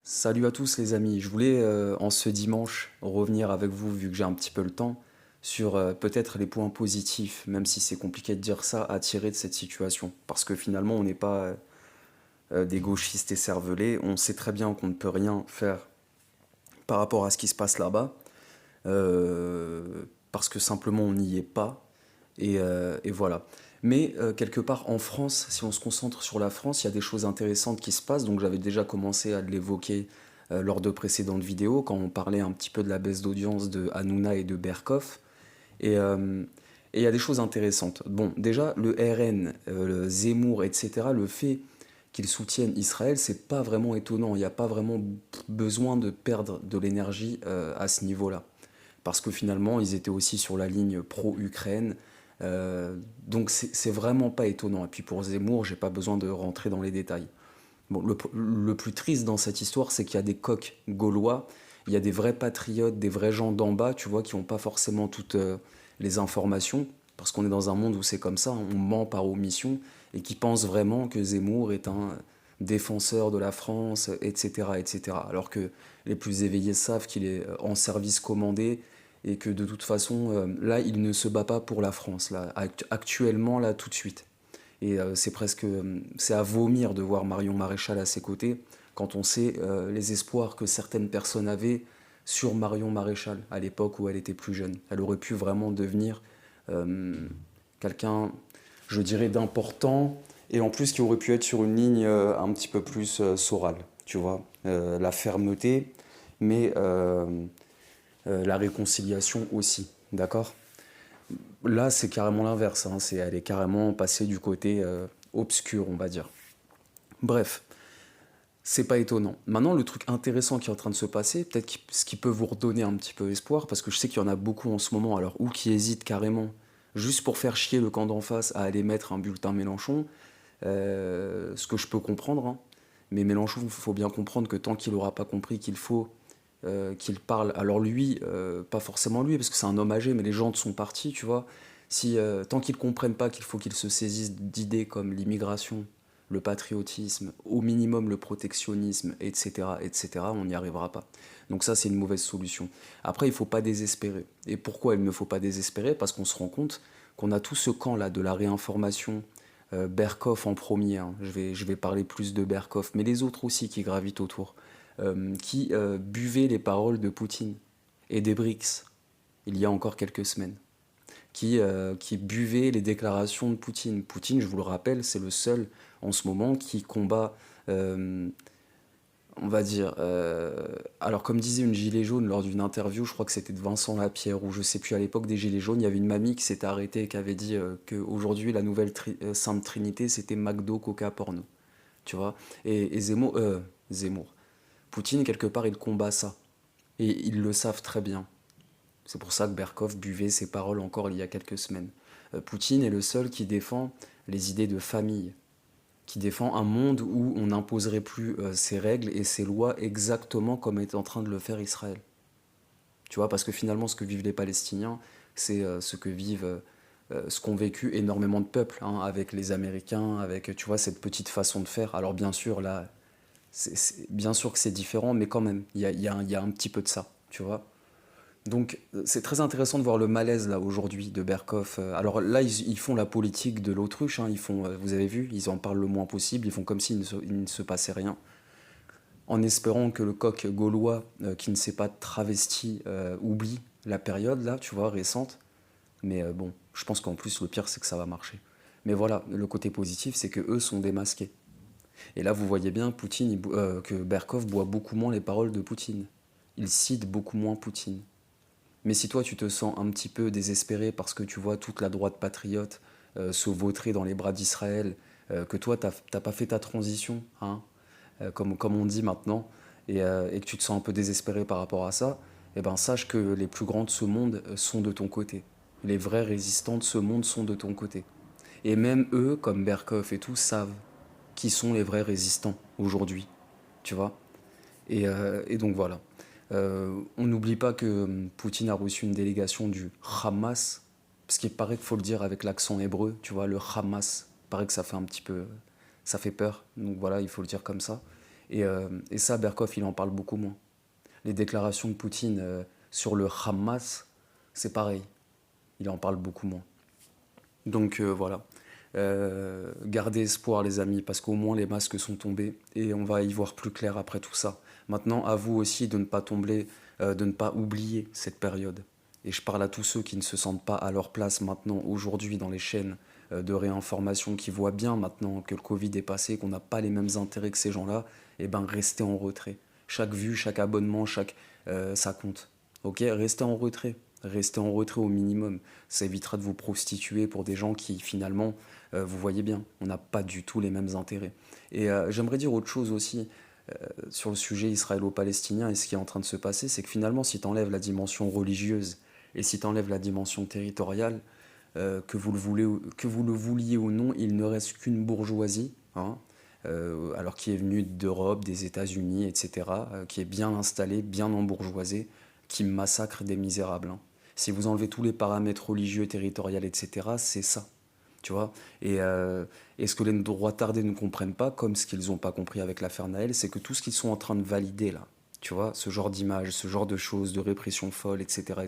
Salut à tous les amis, je voulais en ce dimanche revenir avec vous, vu que j'ai un petit peu le temps, sur peut-être les points positifs, même si c'est compliqué de dire ça, à tirer de cette situation. Parce que finalement, on n'est pas des gauchistes écervelés, on sait très bien qu'on ne peut rien faire par rapport à ce qui se passe là-bas, parce que simplement on n'y est pas, et voilà. Mais quelque part en France, si on se concentre sur la France, il y a des choses intéressantes qui se passent. Donc j'avais déjà commencé à l'évoquer lors de précédentes vidéos, quand on parlait un petit peu de la baisse d'audience de Hanouna et de Berkoff. Et il y a des choses intéressantes. Bon, déjà, le RN, le Zemmour, etc., le fait qu'ils soutiennent Israël, c'est pas vraiment étonnant. Il n'y a pas vraiment besoin de perdre de l'énergie à ce niveau-là. Parce que finalement, ils étaient aussi sur la ligne pro-Ukraine. Donc c'est vraiment pas étonnant. Et puis pour Zemmour, j'ai pas besoin de rentrer dans les détails. Bon, le plus triste dans cette histoire, c'est qu'il y a des coqs gaulois, il y a des vrais patriotes, des vrais gens d'en bas, tu vois, qui n'ont pas forcément toutes les informations, parce qu'on est dans un monde où c'est comme ça, hein, on ment par omission, et qui pensent vraiment que Zemmour est un défenseur de la France, etc., etc. Alors que les plus éveillés savent qu'il est en service commandé, et que de toute façon, là, il ne se bat pas pour la France, là, actuellement, là, tout de suite. Et c'est presque, c'est à vomir de voir Marion Maréchal à ses côtés quand on sait les espoirs que certaines personnes avaient sur Marion Maréchal à l'époque où elle était plus jeune. Elle aurait pu vraiment devenir euh, quelqu'un, je dirais, d'important et en plus qui aurait pu être sur une ligne un petit peu plus sorale, tu vois. La fermeté, mais la réconciliation aussi, d'accord? Là, c'est carrément l'inverse, hein. Elle est carrément passée du côté obscur, on va dire. Bref, c'est pas étonnant. Maintenant, le truc intéressant qui est en train de se passer, ce qui peut vous redonner un petit peu espoir, parce que je sais qu'il y en a beaucoup en ce moment, alors ou qui hésitent carrément, juste pour faire chier le camp d'en face à aller mettre un bulletin Mélenchon, ce que je peux comprendre, hein. Mais Mélenchon, il faut bien comprendre que tant qu'il n'aura pas compris qu'il faut qu'il parle, alors lui, pas forcément lui, parce que c'est un homme âgé, mais les gens de son parti, tu vois, si tant qu'ils comprennent pas qu'il faut qu'ils se saisissent d'idées comme l'immigration, le patriotisme, au minimum le protectionnisme, etc., etc., on n'y arrivera pas. Donc ça, c'est une mauvaise solution. Après, il faut pas désespérer. Et pourquoi il ne faut pas désespérer? Parce qu'on se rend compte qu'on a tout ce camp-là de la réinformation, Berkoff en premier, hein. Je vais parler plus de Berkoff, mais les autres aussi qui gravitent autour, qui buvaient les paroles de Poutine et des BRICS il y a encore quelques semaines, qui buvaient les déclarations de Poutine. Poutine, je vous le rappelle, c'est le seul en ce moment qui combat, euh, on va dire, alors comme disait une gilet jaune lors d'une interview, je crois que c'était de Vincent Lapierre, ou je sais plus, à l'époque des gilets jaunes, il y avait une mamie qui s'était arrêtée et qui avait dit qu'aujourd'hui la nouvelle Sainte Trinité c'était McDo, Coca, porno. Tu vois. Et Zemmour, Poutine, quelque part, il combat ça. Et ils le savent très bien. C'est pour ça que Berkov buvait ses paroles encore il y a quelques semaines. Poutine est le seul qui défend les idées de famille, qui défend un monde où on n'imposerait plus ses règles et ses lois exactement comme est en train de le faire Israël. Tu vois, parce que finalement, ce que vivent les Palestiniens, c'est ce qu'ont vécu énormément de peuples, hein, avec les Américains, avec, tu vois, cette petite façon de faire. Alors bien sûr, là, bien sûr que c'est différent, mais quand même, il y a un petit peu de ça, tu vois. Donc c'est très intéressant de voir le malaise là aujourd'hui de Berkoff. Alors là, ils font la politique de l'autruche, hein. Ils font, vous avez vu, ils en parlent le moins possible, ils font comme s'il il ne se passait rien, en espérant que le coq gaulois, qui ne s'est pas travesti, oublie la période là, tu vois, récente. Mais bon, je pense qu'en plus le pire c'est que ça va marcher. Mais voilà, le côté positif, c'est que eux sont démasqués. Et là, vous voyez bien que Berkov boit beaucoup moins les paroles de Poutine. Il cite beaucoup moins Poutine. Mais si toi, tu te sens un petit peu désespéré parce que tu vois toute la droite patriote se vautrer dans les bras d'Israël, que toi, t'as pas fait ta transition, hein, comme on dit maintenant, et que tu te sens un peu désespéré par rapport à ça, eh ben, sache que les plus grands de ce monde sont de ton côté. Les vrais résistants de ce monde sont de ton côté. Et même eux, comme Berkov et tout, savent qui sont les vrais résistants aujourd'hui, tu vois. Et donc voilà. On n'oublie pas que Poutine a reçu une délégation du Hamas, parce qu'il paraît qu'il faut le dire avec l'accent hébreu, tu vois, le Hamas. Il paraît que ça fait un petit peu, ça fait peur, donc voilà, il faut le dire comme ça. Et ça, Berkoff, il en parle beaucoup moins. Les déclarations de Poutine sur le Hamas, c'est pareil, il en parle beaucoup moins. Donc voilà. Gardez espoir les amis, parce qu'au moins les masques sont tombés et on va y voir plus clair après tout ça. Maintenant, à vous aussi de ne pas tomber, de ne pas oublier cette période. Et je parle à tous ceux qui ne se sentent pas à leur place maintenant, aujourd'hui, dans les chaînes de réinformation, qui voient bien maintenant que le Covid est passé, qu'on n'a pas les mêmes intérêts que ces gens-là, et ben restez en retrait. Chaque vue, chaque abonnement, ça compte. Ok, restez en retrait. Restez en retrait au minimum. Ça évitera de vous prostituer pour des gens qui finalement, vous voyez bien, on n'a pas du tout les mêmes intérêts. Et j'aimerais dire autre chose aussi sur le sujet israélo-palestinien et ce qui est en train de se passer, c'est que finalement, si tu enlèves la dimension religieuse et si tu enlèves la dimension territoriale, que vous le vouliez ou non, il ne reste qu'une bourgeoisie, hein, alors qui est venue d'Europe, des États-Unis, etc., qui est bien installée, bien embourgeoisée, qui massacre des misérables, hein. Si vous enlevez tous les paramètres religieux, territoriaux, etc., c'est ça. Tu vois. Et ce que les droitards ne comprennent pas, comme ce qu'ils n'ont pas compris avec l'affaire Naël, c'est que tout ce qu'ils sont en train de valider là, tu vois, ce genre d'image, ce genre de choses, de répression folle, etc.,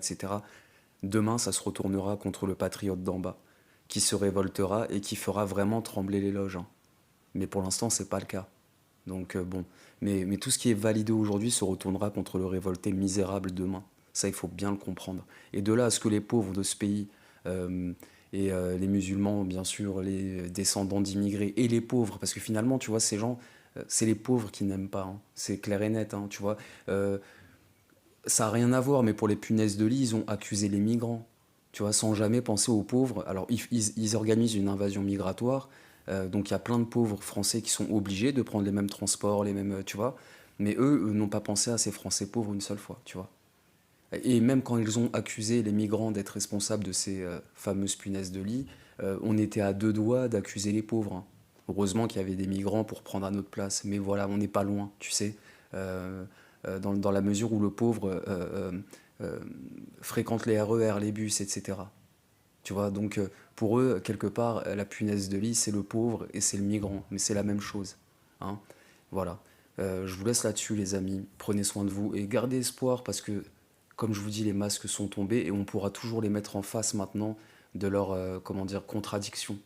demain ça se retournera contre le patriote d'en bas, qui se révoltera et qui fera vraiment trembler les loges, hein. Mais pour l'instant, c'est pas le cas. Donc bon, mais tout ce qui est validé aujourd'hui se retournera contre le révolté misérable demain. Ça, il faut bien le comprendre. Et de là à ce que les pauvres de ce pays, euh, les musulmans, bien sûr, les descendants d'immigrés, et les pauvres, parce que finalement, tu vois, ces gens, c'est les pauvres qui n'aiment pas, hein. C'est clair et net, hein, tu vois. Ça n'a rien à voir, mais pour les punaises de lit, ils ont accusé les migrants, tu vois, sans jamais penser aux pauvres. Alors, ils organisent une invasion migratoire, donc il y a plein de pauvres Français qui sont obligés de prendre les mêmes transports, les mêmes, tu vois, mais eux n'ont pas pensé à ces Français pauvres une seule fois, tu vois. Et même quand ils ont accusé les migrants d'être responsables de ces fameuses punaises de lit, on était à deux doigts d'accuser les pauvres, hein. Heureusement qu'il y avait des migrants pour prendre à notre place, mais voilà, on n'est pas loin, tu sais. Euh, dans la mesure où le pauvre euh, fréquente les RER, les bus, etc. Tu vois, donc pour eux, quelque part, la punaise de lit, c'est le pauvre et c'est le migrant, mais c'est la même chose, hein. Voilà. Je vous laisse là-dessus, les amis. Prenez soin de vous et gardez espoir parce que, comme je vous dis, les masques sont tombés et on pourra toujours les mettre en face maintenant de leur, comment dire, contradiction.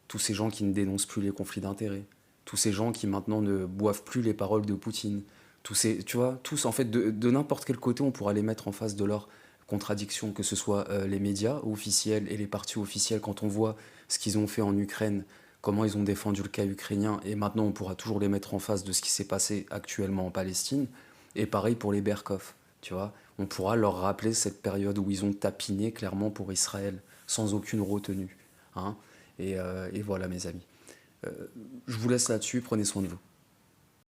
Tous ces gens qui ne dénoncent plus les conflits d'intérêts, tous ces gens qui maintenant ne boivent plus les paroles de Poutine, tous ces, tu vois, tous en fait de n'importe quel côté on pourra les mettre en face de leurs contradictions, que ce soit les médias officiels et les partis officiels quand on voit ce qu'ils ont fait en Ukraine, comment ils ont défendu le cas ukrainien, et maintenant on pourra toujours les mettre en face de ce qui s'est passé actuellement en Palestine, et pareil pour les Berkov, tu vois, on pourra leur rappeler cette période où ils ont tapiné clairement pour Israël, sans aucune retenue, hein. Et voilà mes amis. Euh, je vous laisse là-dessus, prenez soin de vous.